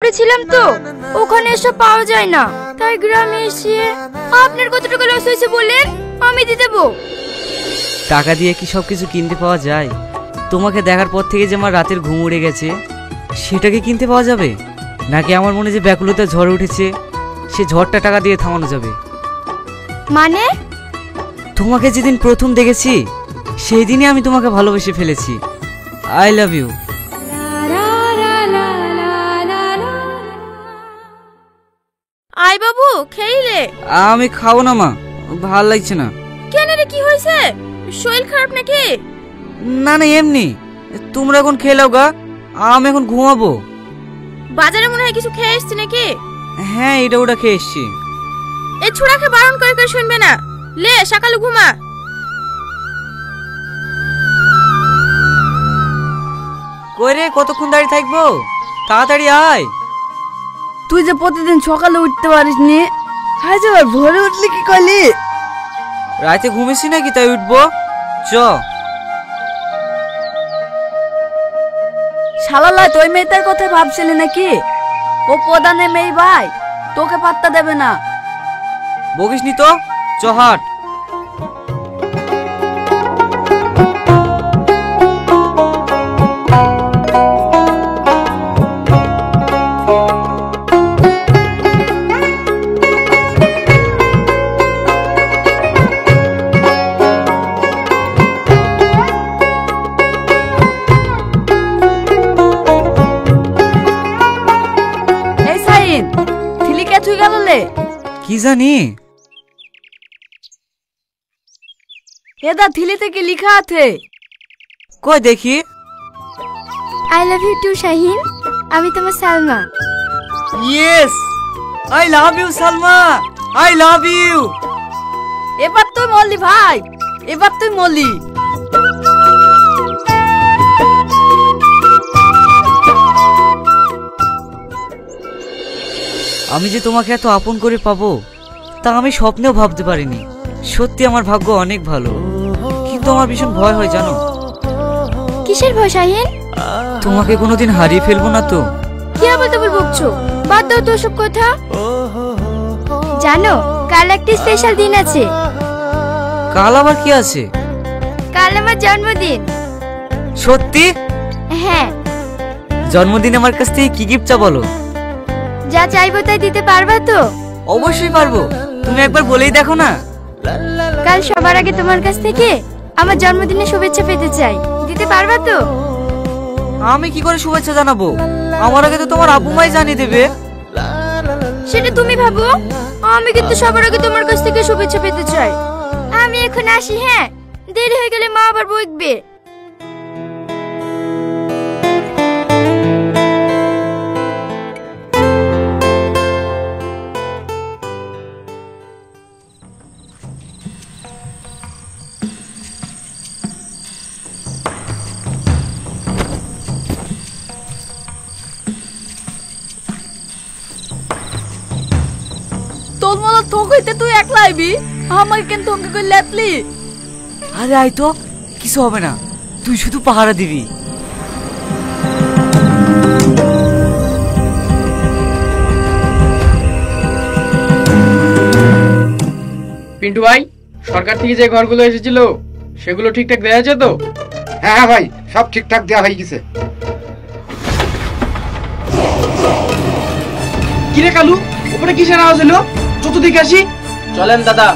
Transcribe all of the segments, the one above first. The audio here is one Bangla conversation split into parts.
শহরে ছিলাম তো, ওখানে এসব পাওয়া যায় না, তাই গ্রামে এসে। আপনার কত টাকা লস হয়েছে বলেন, আমি দিয়ে দেবো। টাকা দিয়ে কি সবকিছু কিনতে পাওয়া যায়? তোমাকে দেখার পর থেকে যে আমার রাতের ঘুম উড়ে গেছে, সেটাকে কিনতে পাওয়া যাবে? নাকি আমার মনে যে ব্যাকুলতা ঝড় উঠেছে, সে ঝড়টা টাকা দিয়ে থামানো যাবে? মানে? তোমাকে যেদিন প্রথম দেখেছি সেই দিনই আমি তোমাকে ভালোবেসে ফেলেছি। I love you. আয় বাবু, খেইলে? আমি খাবো না মা, ভাল লাগছে না। কেন রে, কি হয়েছে? শরীর খারাপ নাকি? না না, এমনি। তোমরা এখন খেয়ে নাও গা, আমি এখন ঘুমাবো। বাজারে মনে হয় কিছু খেয়ে এসছি নাকি? হ্যাঁ, এটা ওটা খেয়ে এসছি। এই ছোড়াকে বারণ করে করে শুনবে না, লে সকালে ঘুমা। কই রে, কতক্ষণ দাঁড়িয়ে থাকবো? তাড়াতাড়ি আয়। তুই যে প্রতিদিন সকালে উঠতে পারিস নি, আজ আবার ভোরে উঠলি কি করলি? রাতে ঘুমিয়েছি নাকি তাই উঠবো? চ। শালালায় তুই মেয়েটার কথা ভাবছিলি নাকি? ও প্রধানের মেয়ে ভাই, তোকে পাত্তা দেবে না। বকিস নি তো, চ হাট। কি জানি এদা থিলিতে কি লিখা আছে? কই দেখি। I love you too Shahin, আমি তোমার Salma. Yes, I love you Salma, I love you. এবার তুই মরলি ভাই, এবার তুই মরলি। আমি যে তোমাকে এত আপন করে পাবো তা আমি স্বপ্নেও ভাবতে পারিনি। সত্যি আমার ভাগ্য অনেক ভালো, কিন্তু আমার ভীষণ ভয় হয় জানো। কিসের ভয় শাহিন? তোমাকে কোনোদিন হারিয়ে ফেলবো না তো। কি আবার তবে বকছো, বাদ দাও তো সব কথা। জানো কাল একটা স্পেশাল দিন আছে। কাল আবার কি আছে? কাল আমার জন্মদিন। সত্যি? হ্যাঁ। জন্মদিন আমার কাছ থেকে কি গিফট চা বলো? যা চাইবো তাই দিতে পারবা তো? অবশ্যই পারবো, তুমি একবার বলেই দেখো না। কাল সবার আগে তোমার কাছ থেকে আমার জন্মদিনের শুভেচ্ছা পেতে চাই, দিতে পারবা তো? আমি কি করে শুভেচ্ছা জানাবো? আমার আগে তো তোমার আব্বু মাই জানিয়ে দেবে। সেটা তুমি ভাবো, আমি কিন্তু সবার আগে তোমার কাছ থেকে শুভেচ্ছা পেতে চাই। আমি এখন আসি, হ্যাঁ, দেরি হয়ে গেলে মা আবার বকবে। তুই একলা আইবি, আমাকে কেন তোকে কই লেতলি? আরে আই তো, কিছু হবে না, তুই শুধু পাহারা দিবি। পিন্টু ভাই, সরকার থেকে যে ঘরগুলো এসেছিল সেগুলো ঠিকঠাক দেয়া আছে তো? হ্যাঁ ভাই, সব ঠিকঠাক দেওয়া হয়ে গেছে। কিরে কালু, উপরে কিসের আওয়াজ হলো? চত দিকে আসি। চলেন দাদা।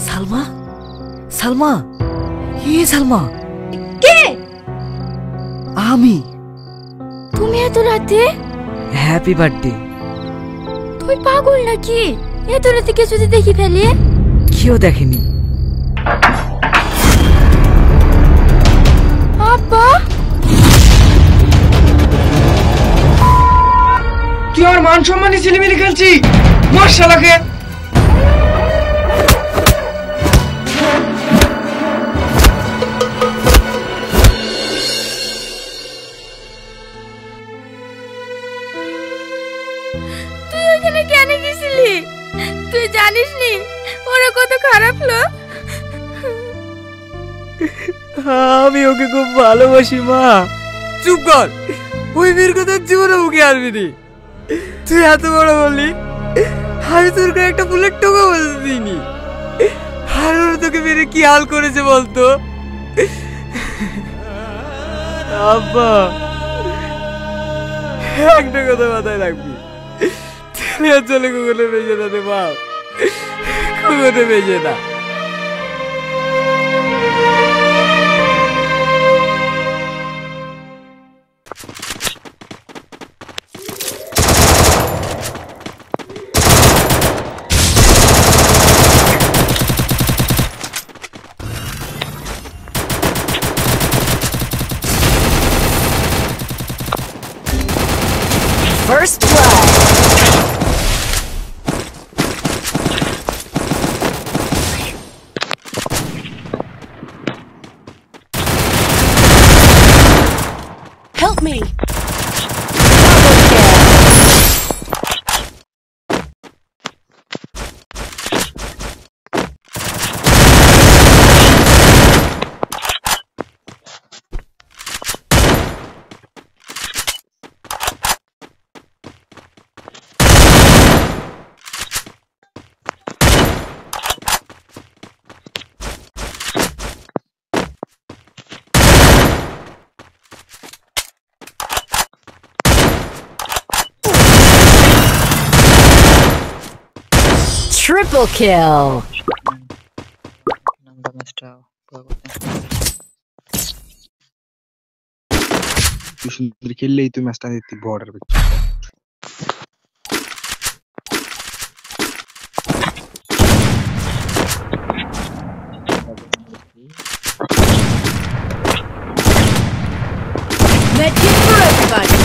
সালমা, সালমা, সালমা। কে? আমি। তুমি এত রাতে? Happy birthday. তুই পাগল নাকি? এত রাতে কে যদি দেখি ফেলে? কেউ দেখেনি। আব্বা, তুই আমার মান সম্মানী ছেলেমেয়ে খেলছি, মার শালাকে। তুই ওখানে কেন গেছিলি? তুই জানিস নি ওরা কত খারাপ লোক। আমি ওকে খুব ভালোবাসি মা। চুপ কর, ওই মেয়ের কথা জীবনে মুখে আনবি নি। তুই এত বড় বললি, আমি তোর গায়ে একটা ফুলের টোকা বলতে দিইনি। আর ওরা তোকে মেরে কি হাল করেছে বলতো। আব্বা, একটা কথা মাথায় রাখবি, তুই আর চলে কুকুরে বেঁচে না রে বাপ, কুকুরে বেঁচে না। First blood. Help me. Triple kill. তুই সুন্দর খেললেই তুই ম্যাচটা জিততি border. Medkit for everybody.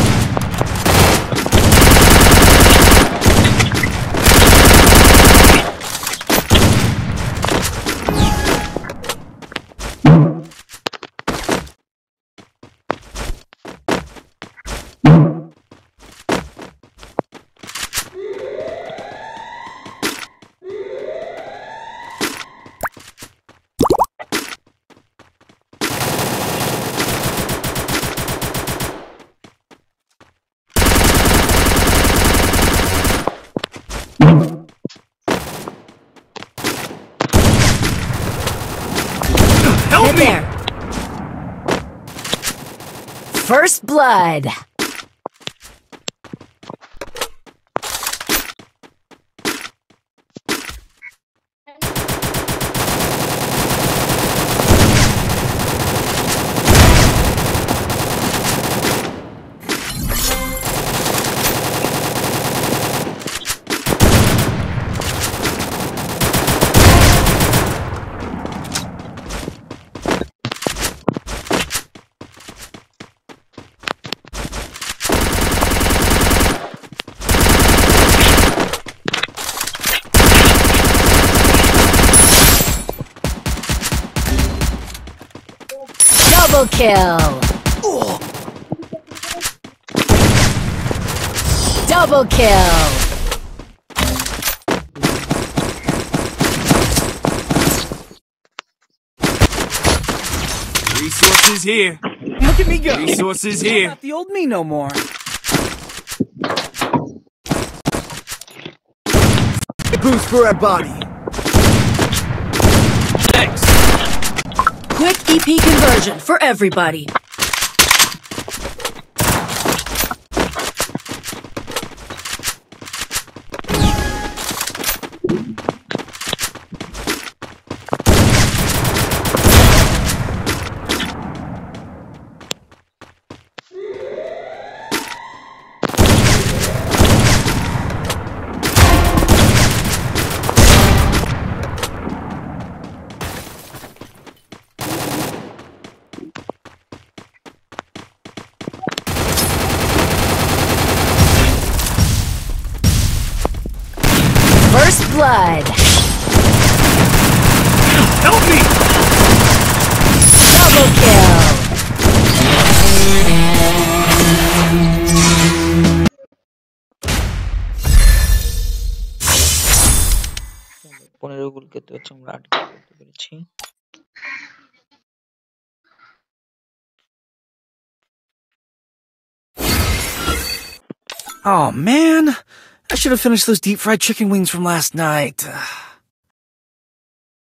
Help me! There. First blood. Double kill! Double kill! Resources here. Look at me go. Resources here. Not the old me no more. Boost for everybody. Thanks. Quick EP conversion for everybody. First blood. Help me! Double kill. 15 গুলকে তো হচ্ছে আমরা আটকে করতে পেরেছি। Oh man, I should have finished those deep fried chicken wings from last night.